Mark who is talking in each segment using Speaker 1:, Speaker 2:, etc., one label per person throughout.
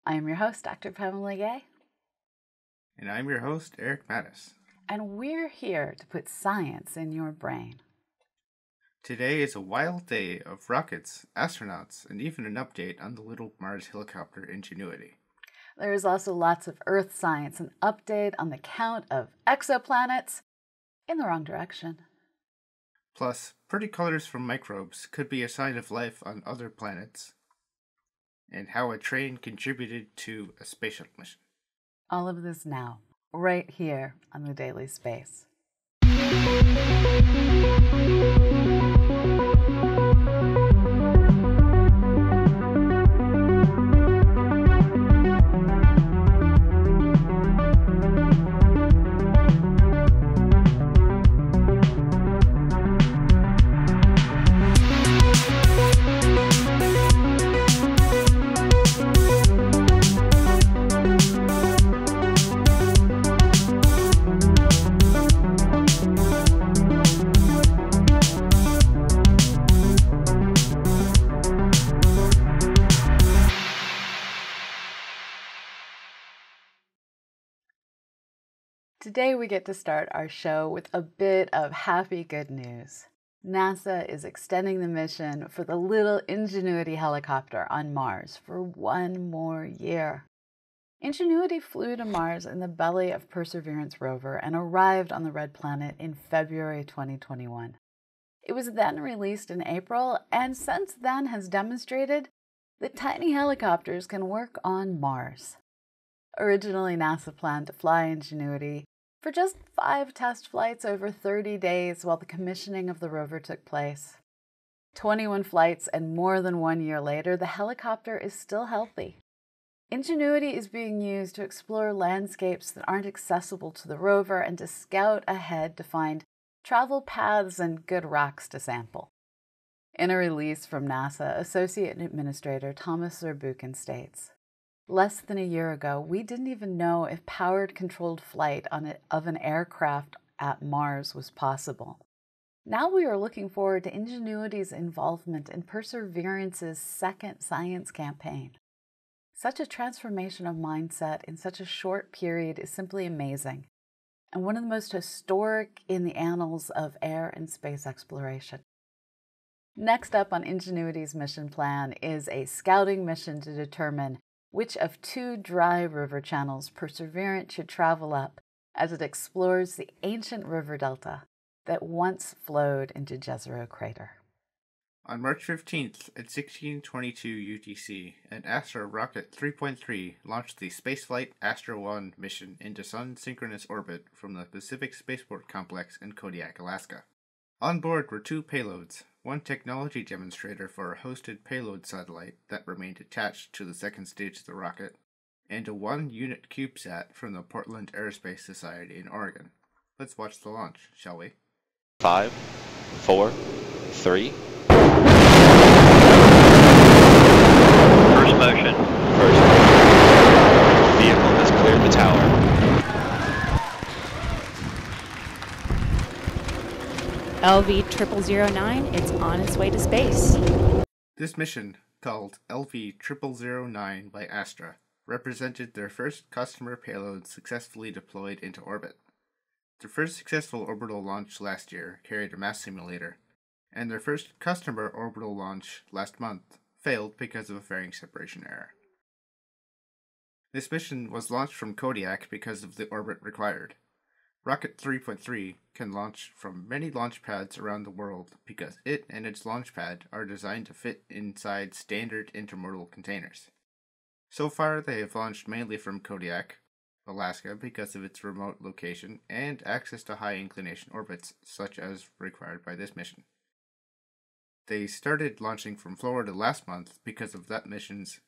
Speaker 1: I am your host, Dr. Pamela Gay.
Speaker 2: And I'm your host, Eric Mattis.
Speaker 1: And we're here to put science in your brain.
Speaker 2: Today is a wild day of rockets, astronauts, and even an update on the little Mars helicopter Ingenuity.
Speaker 1: There is also lots of Earth science, an update on the count of exoplanets in the wrong direction.
Speaker 2: Plus, pretty colors from microbes could be a sign of life on other planets, and how a train contributed to a space shuttle mission.
Speaker 1: All of this now, right here on the Daily Space. Today we get to start our show with a bit of happy good news. NASA is extending the mission for the little Ingenuity helicopter on Mars for one more year. Ingenuity flew to Mars in the belly of Perseverance rover and arrived on the Red Planet in February 2021. It was then released in April and since then has demonstrated that tiny helicopters can work on Mars. Originally, NASA planned to fly Ingenuity for just 5 test flights over 30 days while the commissioning of the rover took place. 21 flights and more than 1 year later, the helicopter is still healthy. Ingenuity is being used to explore landscapes that aren't accessible to the rover and to scout ahead to find travel paths and good rocks to sample. In a release from NASA, Associate Administrator Thomas Zurbuchen states, "Less than a year ago, we didn't even know if powered controlled flight of an aircraft at Mars was possible. Now we are looking forward to Ingenuity's involvement in Perseverance's second science campaign. Such a transformation of mindset in such a short period is simply amazing, and one of the most historic in the annals of air and space exploration." Next up on Ingenuity's mission plan is a scouting mission to determine which of 2 dry river channels Perseverance should travel up as it explores the ancient river delta that once flowed into Jezero Crater.
Speaker 2: On March 15th at 1622 UTC, an Astra rocket 3.3 launched the spaceflight Astra 1 mission into sun-synchronous orbit from the Pacific Spaceport Complex in Kodiak, Alaska. On board were 2 payloads, one technology demonstrator for a hosted payload satellite that remained attached to the second stage of the rocket, and a 1-unit CubeSat from the Portland Aerospace Society in Oregon. Let's watch the launch, shall we?
Speaker 3: 5, 4, 3. First motion. Vehicle has cleared the tower.
Speaker 4: LV0009, it's on its way to space.
Speaker 2: This mission, called LV0009 by Astra, represented their first customer payload successfully deployed into orbit. Their first successful orbital launch last year carried a mass simulator, and their first customer orbital launch last month failed because of a fairing separation error. This mission was launched from Kodiak because of the orbit required. Rocket 3.3 can launch from many launch pads around the world because it and its launch pad are designed to fit inside standard intermodal containers. So far, they have launched mainly from Kodiak, Alaska because of its remote location and access to high inclination orbits such as required by this mission. They started launching from Florida last month because of that mission's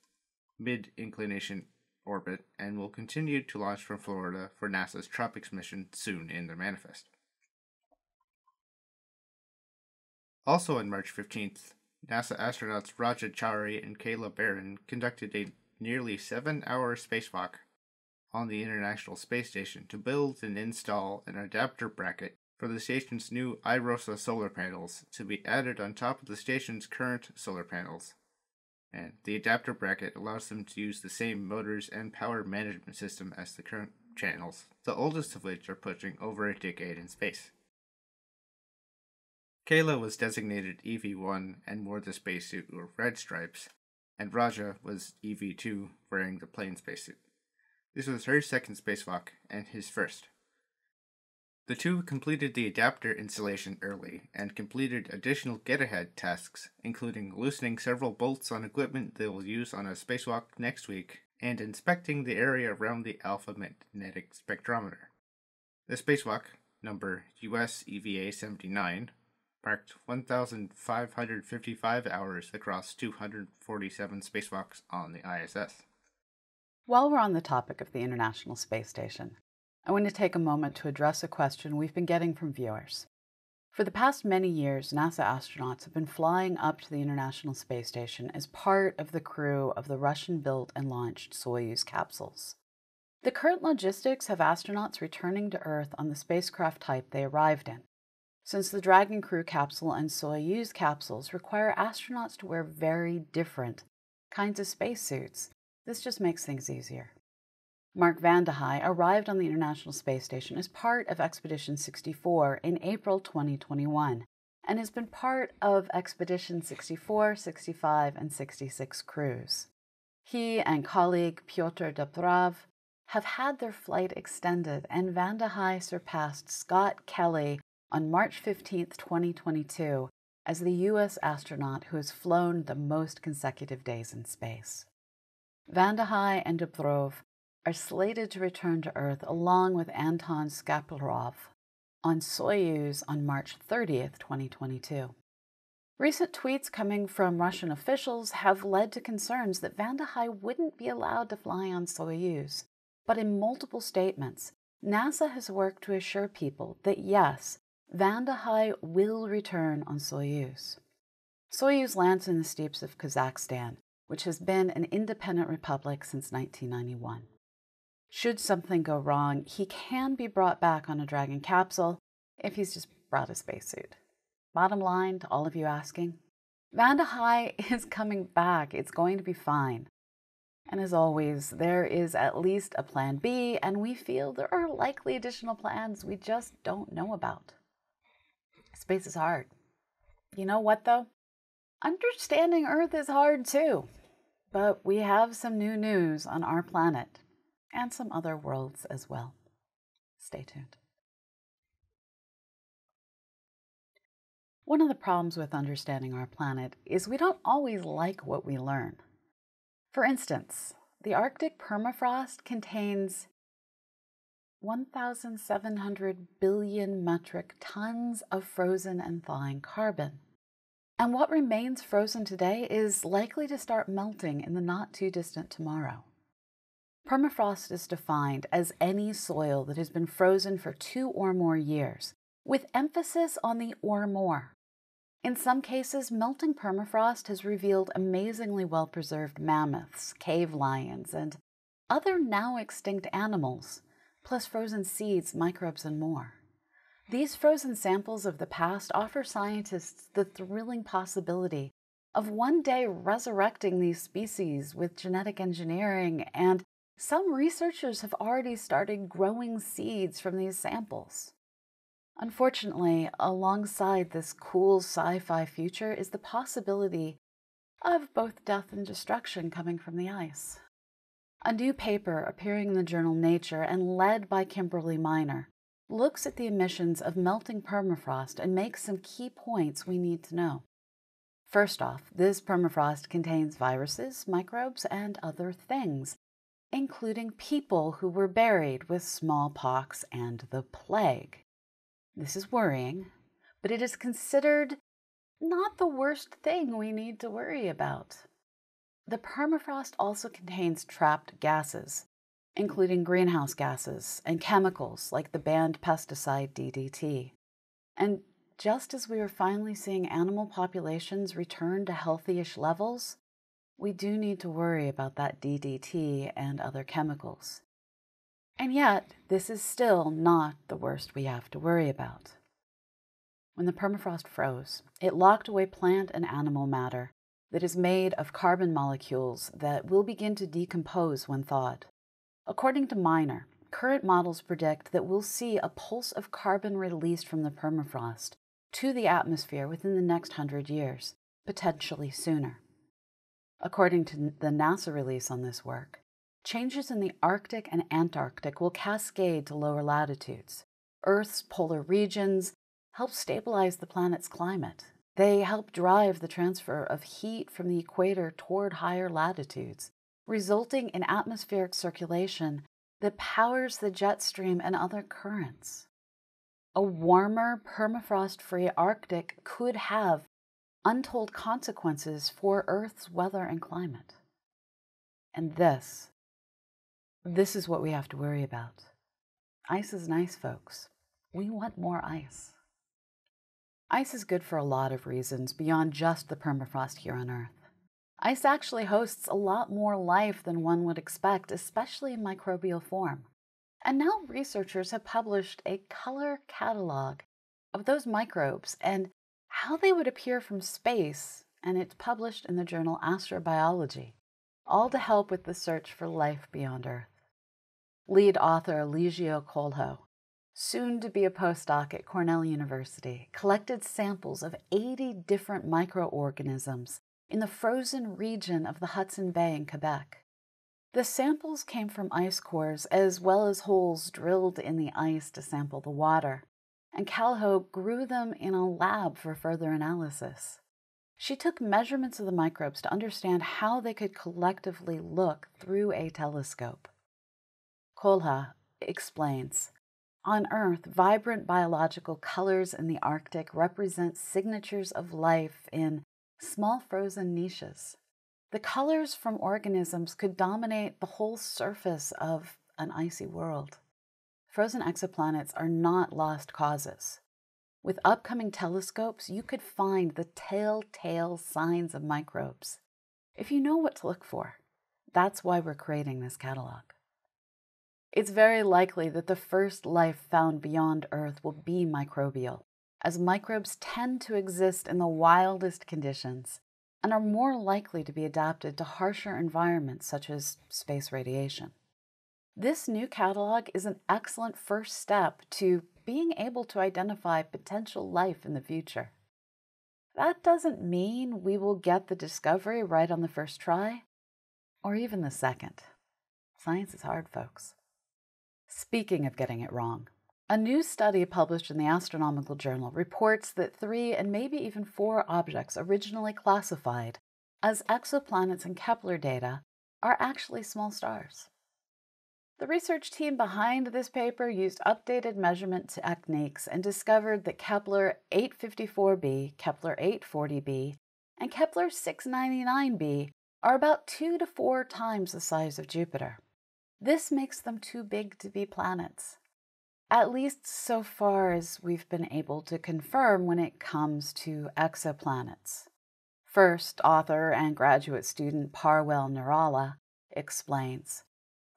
Speaker 2: mid-inclination orbit and will continue to launch from Florida for NASA's Tropics mission soon in their manifest. Also on March 15th, NASA astronauts Raja Chowdhury and Kayla Barron conducted a nearly 7-hour spacewalk on the International Space Station to build and install an adapter bracket for the station's new iROSA solar panels to be added on top of the station's current solar panels. and the adapter bracket allows them to use the same motors and power management system as the current channels, the oldest of which are pushing over a decade in space. Kayla was designated EV-1 and wore the spacesuit with red stripes, and Raja was EV-2 wearing the plain spacesuit. This was her second spacewalk and his first. The two completed the adapter installation early and completed additional get-ahead tasks, including loosening several bolts on equipment they will use on a spacewalk next week and inspecting the area around the Alpha Magnetic Spectrometer. The spacewalk, number US EVA 79, marked 1,555 hours across 247 spacewalks on the ISS.
Speaker 1: While we're on the topic of the International Space Station, I want to take a moment to address a question we've been getting from viewers. For the past many years, NASA astronauts have been flying up to the International Space Station as part of the crew of the Russian-built and launched Soyuz capsules. The current logistics have astronauts returning to Earth on the spacecraft type they arrived in. Since the Dragon Crew capsule and Soyuz capsules require astronauts to wear very different kinds of spacesuits, this just makes things easier. Mark Vande Melto arrived on the International Space Station as part of Expedition 64 in April 2021 and has been part of Expedition 64, 65, and 66 crews. He and colleague Pyotr Dobrov have had their flight extended, and Vande Melto surpassed Scott Kelly on March 15, 2022, as the U.S. astronaut who has flown the most consecutive days in space. Vande Melto and Dobrov are slated to return to Earth along with Anton Skaplerov on Soyuz on March 30th, 2022. Recent tweets coming from Russian officials have led to concerns that Vande Melto wouldn't be allowed to fly on Soyuz, but in multiple statements, NASA has worked to assure people that yes, Vande Melto will return on Soyuz. Soyuz lands in the steppes of Kazakhstan, which has been an independent republic since 1991. Should something go wrong, he can be brought back on a Dragon capsule if he's just brought a spacesuit. Bottom line to all of you asking, Vande Melto is coming back. It's going to be fine. And as always, there is at least a plan B, and we feel there are likely additional plans we just don't know about. Space is hard. You know what, though? Understanding Earth is hard, too. But we have some new news on our planet. And some other worlds as well. Stay tuned. One of the problems with understanding our planet is we don't always like what we learn. For instance, the Arctic permafrost contains 1,700 billion metric tons of frozen and thawing carbon. And what remains frozen today is likely to start melting in the not-too-distant tomorrow. Permafrost is defined as any soil that has been frozen for 2 or more years, with emphasis on the or more. In some cases, melting permafrost has revealed amazingly well-preserved mammoths, cave lions, and other now extinct animals, plus frozen seeds, microbes, and more. These frozen samples of the past offer scientists the thrilling possibility of one day resurrecting these species with genetic engineering, and some researchers have already started growing seeds from these samples. Unfortunately, alongside this cool sci-fi future is the possibility of both death and destruction coming from the ice. A new paper appearing in the journal Nature and led by Kimberly Miner looks at the emissions of melting permafrost and makes some key points we need to know. First off, this permafrost contains viruses, microbes, and other things, including people who were buried with smallpox and the plague. This is worrying, but it is considered not the worst thing we need to worry about. The permafrost also contains trapped gases, including greenhouse gases and chemicals like the banned pesticide DDT. And just as we are finally seeing animal populations return to healthy-ish levels, we do need to worry about that DDT and other chemicals. And yet, this is still not the worst we have to worry about. When the permafrost froze, it locked away plant and animal matter, that is made of carbon molecules that will begin to decompose when thawed. According to Miner, current models predict that we'll see a pulse of carbon released from the permafrost to the atmosphere within the next 100 years, potentially sooner. According to the NASA release on this work, changes in the Arctic and Antarctic will cascade to lower latitudes. Earth's polar regions help stabilize the planet's climate. They help drive the transfer of heat from the equator toward higher latitudes, resulting in atmospheric circulation that powers the jet stream and other currents. A warmer, permafrost-free Arctic could have untold consequences for Earth's weather and climate. And this is what we have to worry about. Ice is nice, folks. We want more ice. Ice is good for a lot of reasons beyond just the permafrost here on Earth. Ice actually hosts a lot more life than one would expect, especially in microbial form. And now researchers have published a color catalog of those microbes and how they would appear from space, and it's published in the journal Astrobiology, all to help with the search for life beyond Earth. Lead author Eligio Colho, soon to be a postdoc at Cornell University, collected samples of 80 different microorganisms in the frozen region of the Hudson Bay in Quebec. The samples came from ice cores as well as holes drilled in the ice to sample the water, and Colho grew them in a lab for further analysis. She took measurements of the microbes to understand how they could collectively look through a telescope. Colho explains, on Earth, vibrant biological colors in the Arctic represent signatures of life in small frozen niches. The colors from organisms could dominate the whole surface of an icy world. Frozen exoplanets are not lost causes. With upcoming telescopes, you could find the telltale signs of microbes, if you know what to look for. That's why we're creating this catalog. It's very likely that the first life found beyond Earth will be microbial, as microbes tend to exist in the wildest conditions and are more likely to be adapted to harsher environments such as space radiation. This new catalog is an excellent first step to being able to identify potential life in the future. That doesn't mean we will get the discovery right on the first try, or even the second. Science is hard, folks. Speaking of getting it wrong, a new study published in the Astronomical Journal reports that 3 and maybe even 4 objects originally classified as exoplanets in Kepler data are actually small stars. The research team behind this paper used updated measurement techniques and discovered that Kepler 854b, Kepler 840b, and Kepler 699b are about 2 to 4 times the size of Jupiter. This makes them too big to be planets, at least so far as we've been able to confirm when it comes to exoplanets. First, author and graduate student Parwell Nirala explains,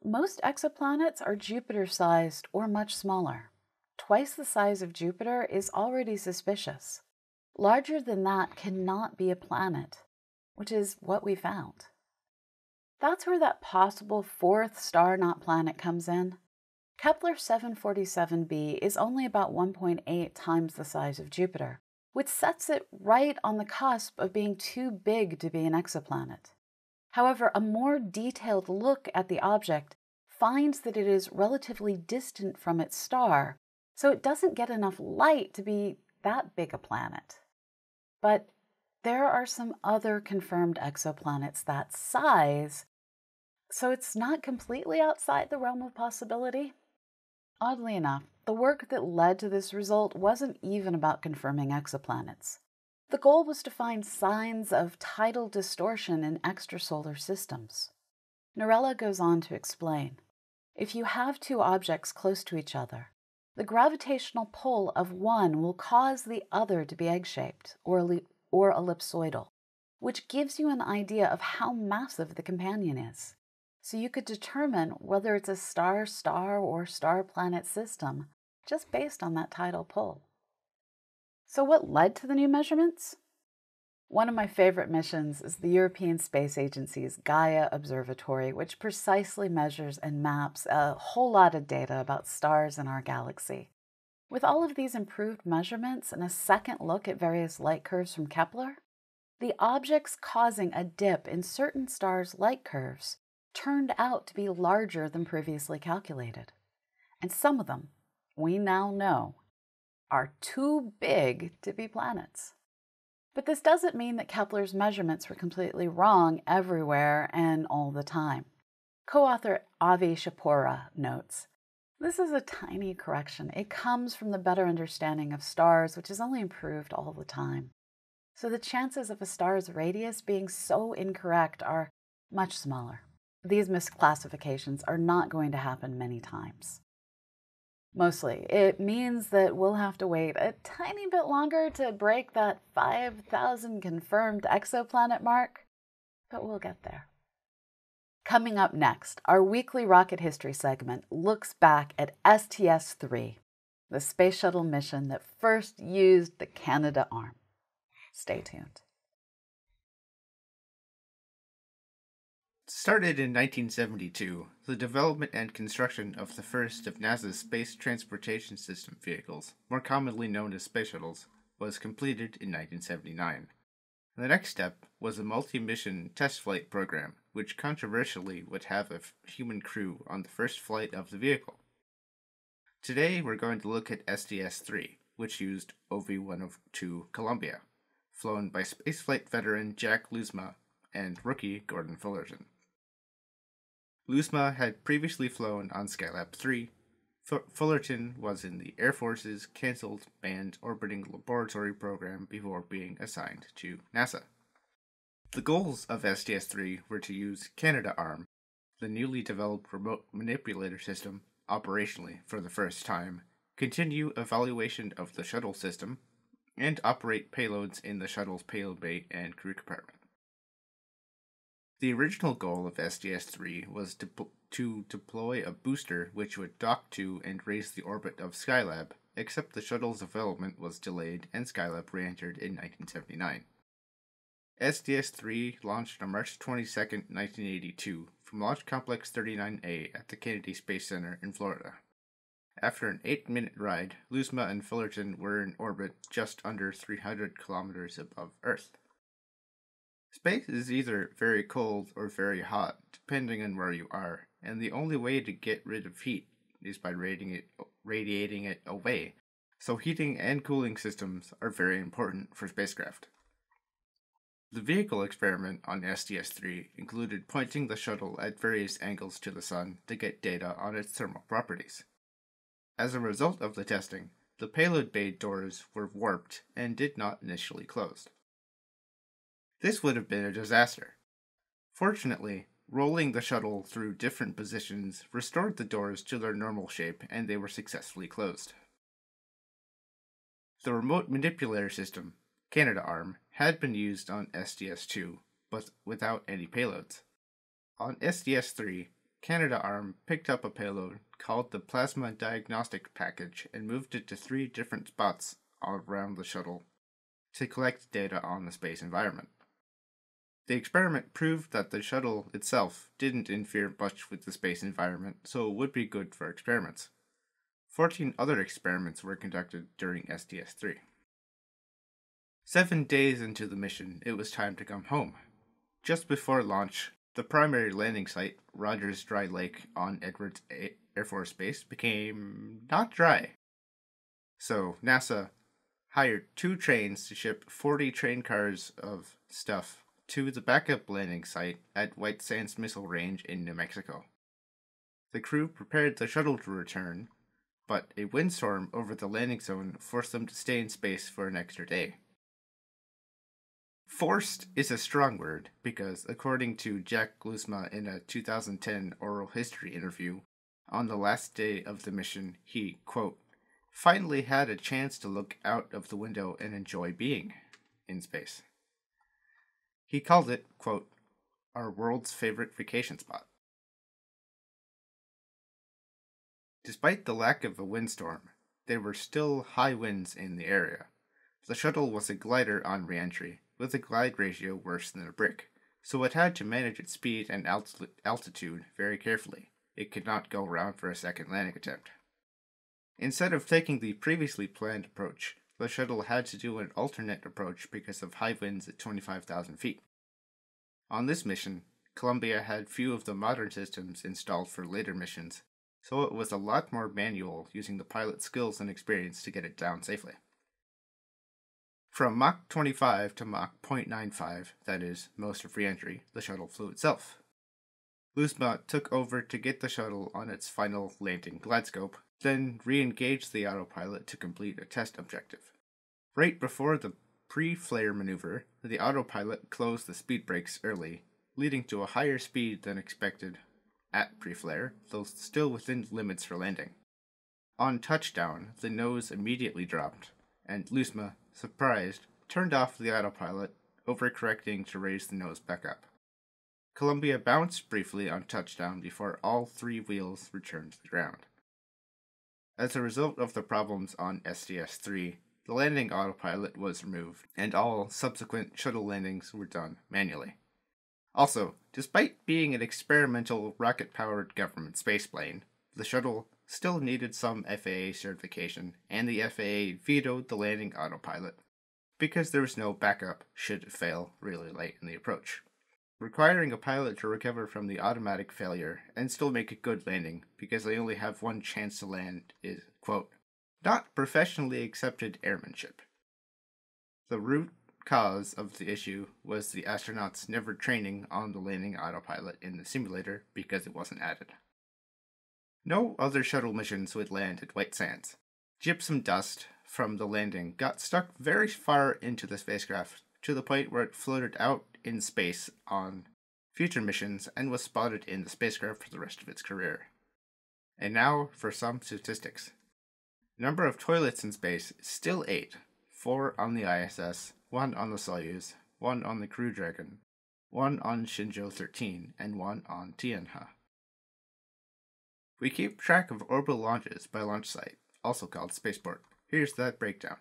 Speaker 1: most exoplanets are Jupiter-sized or much smaller. Twice the size of Jupiter is already suspicious. Larger than that cannot be a planet, which is what we found. That's where that possible 4th star-not planet comes in. Kepler 747b is only about 1.8 times the size of Jupiter, which sets it right on the cusp of being too big to be an exoplanet. However, a more detailed look at the object finds that it is relatively distant from its star, so it doesn't get enough light to be that big a planet. But there are some other confirmed exoplanets that size, so it's not completely outside the realm of possibility. Oddly enough, the work that led to this result wasn't even about confirming exoplanets. The goal was to find signs of tidal distortion in extrasolar systems. Nirala goes on to explain, if you have 2 objects close to each other, the gravitational pull of one will cause the other to be egg-shaped or ellipsoidal, which gives you an idea of how massive the companion is. So you could determine whether it's a star-star or star-planet system just based on that tidal pull. So what led to the new measurements? One of my favorite missions is the European Space Agency's Gaia Observatory, which precisely measures and maps a whole lot of data about stars in our galaxy. With all of these improved measurements and a second look at various light curves from Kepler, the objects causing a dip in certain stars' light curves turned out to be larger than previously calculated. And some of them, we now know, are too big to be planets. But this doesn't mean that Kepler's measurements were completely wrong everywhere and all the time. Co-author Avi Shapora notes, "This is a tiny correction. It comes from the better understanding of stars, which is only improved all the time. So the chances of a star's radius being so incorrect are much smaller. These misclassifications are not going to happen many times." Mostly, it means that we'll have to wait a tiny bit longer to break that 5,000 confirmed exoplanet mark, but we'll get there. Coming up next, our weekly rocket history segment looks back at STS-3, the space shuttle mission that first used the Canadarm. Stay tuned.
Speaker 2: Started in 1972, the development and construction of the first of NASA's Space Transportation System vehicles, more commonly known as space shuttles, was completed in 1979. The next step was a multi-mission test flight program, which controversially would have a human crew on the first flight of the vehicle. Today we're going to look at STS-3, which used OV-102 Columbia, flown by spaceflight veteran Jack Lousma and rookie Gordon Fullerton. Lousma had previously flown on Skylab 3. Fullerton was in the Air Force's cancelled Manned Orbiting Laboratory program before being assigned to NASA. The goals of STS-3 were to use Canadarm, the newly developed remote manipulator system, operationally for the first time, continue evaluation of the shuttle system, and operate payloads in the shuttle's payload bay and crew compartment. The original goal of STS-3 was to deploy a booster which would dock to and raise the orbit of Skylab, except the shuttle's development was delayed and Skylab re-entered in 1979. STS-3 launched on March 22, 1982, from Launch Complex 39A at the Kennedy Space Center in Florida. After an 8-minute ride, Lousma and Fullerton were in orbit just under 300 kilometers above Earth. Space is either very cold or very hot, depending on where you are, and the only way to get rid of heat is by radiating it away, so heating and cooling systems are very important for spacecraft. The vehicle experiment on STS-3 included pointing the shuttle at various angles to the sun to get data on its thermal properties. As a result of the testing, the payload bay doors were warped and did not initially close. This would have been a disaster. Fortunately, rolling the shuttle through different positions restored the doors to their normal shape and they were successfully closed. The remote manipulator system, Canadarm, had been used on STS-2, but without any payloads. On STS-3, Canadarm picked up a payload called the Plasma Diagnostic Package and moved it to 3 different spots all around the shuttle to collect data on the space environment. The experiment proved that the shuttle itself didn't interfere much with the space environment, so it would be good for experiments. 14 other experiments were conducted during STS-3. 7 days into the mission, it was time to come home. Just before launch, the primary landing site, Rogers Dry Lake on Edwards Air Force Base, became not dry. So NASA hired 2 trains to ship 40 train cars of stuff to the backup landing site at White Sands Missile Range in New Mexico. The crew prepared the shuttle to return, but a windstorm over the landing zone forced them to stay in space for an extra day. Forced is a strong word because, according to Jack Lousma in a 2010 oral history interview, on the last day of the mission, he, quote, finally had a chance to look out of the window and enjoy being in space. He called it, quote, our world's favorite vacation spot. Despite the lack of a windstorm, there were still high winds in the area. The shuttle was a glider on re-entry, with a glide ratio worse than a brick, so it had to manage its speed and altitude very carefully. It could not go around for a second landing attempt. Instead of taking the previously planned approach, the shuttle had to do an alternate approach because of high winds at 25,000 feet. On this mission, Columbia had few of the modern systems installed for later missions, so it was a lot more manual, using the pilot's skills and experience to get it down safely. From Mach 25 to Mach 0.95, that is, most of re-entry, the shuttle flew itself. Loosma took over to get the shuttle on its final landing glidescope, then re-engaged the autopilot to complete a test objective. Right before the pre-flare maneuver, the autopilot closed the speed brakes early, leading to a higher speed than expected at pre-flare, though still within limits for landing. On touchdown, the nose immediately dropped, and Loosma, surprised, turned off the autopilot, overcorrecting to raise the nose back up. Columbia bounced briefly on touchdown before all three wheels returned to the ground. As a result of the problems on STS-3, the landing autopilot was removed, and all subsequent shuttle landings were done manually. Also, despite being an experimental rocket-powered government spaceplane, the shuttle still needed some FAA certification, and the FAA vetoed the landing autopilot because there was no backup should it fail really late in the approach. Requiring a pilot to recover from the automatic failure and still make a good landing because they only have one chance to land is, quote, not professionally accepted airmanship. The root cause of the issue was the astronauts never training on the landing autopilot in the simulator because it wasn't added. No other shuttle missions would land at White Sands. Gypsum dust from the landing got stuck very far into the spacecraft, to the point where it floated out in space on future missions and was spotted in the spacecraft for the rest of its career. And now for some statistics. Number of toilets in space is still 8, 4 on the ISS, 1 on the Soyuz, 1 on the Crew Dragon, 1 on Shenzhou 13, and 1 on Tianhe. We keep track of orbital launches by launch site, also called spaceport. Here's that breakdown.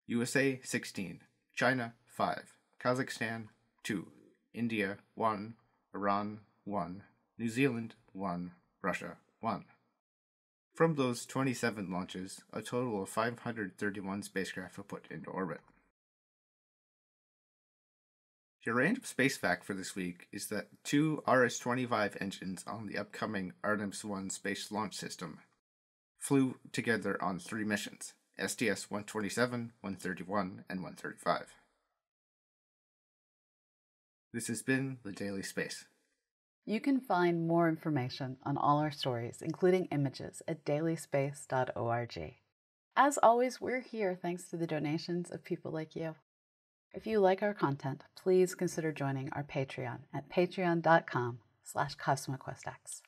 Speaker 2: USA 16, China 5, Kazakhstan 2, India 1, Iran 1, New Zealand 1, Russia 1. From those 27 launches, a total of 531 spacecraft were put into orbit. Your random space fact for this week is that 2 RS-25 engines on the upcoming Artemis 1 space launch system flew together on 3 missions, STS-127, 131, and 135. This has been The Daily Space.
Speaker 1: You can find more information on all our stories, including images, at dailyspace.org. As always, we're here thanks to the donations of people like you. If you like our content, please consider joining our Patreon at patreon.com/CosmoQuestX.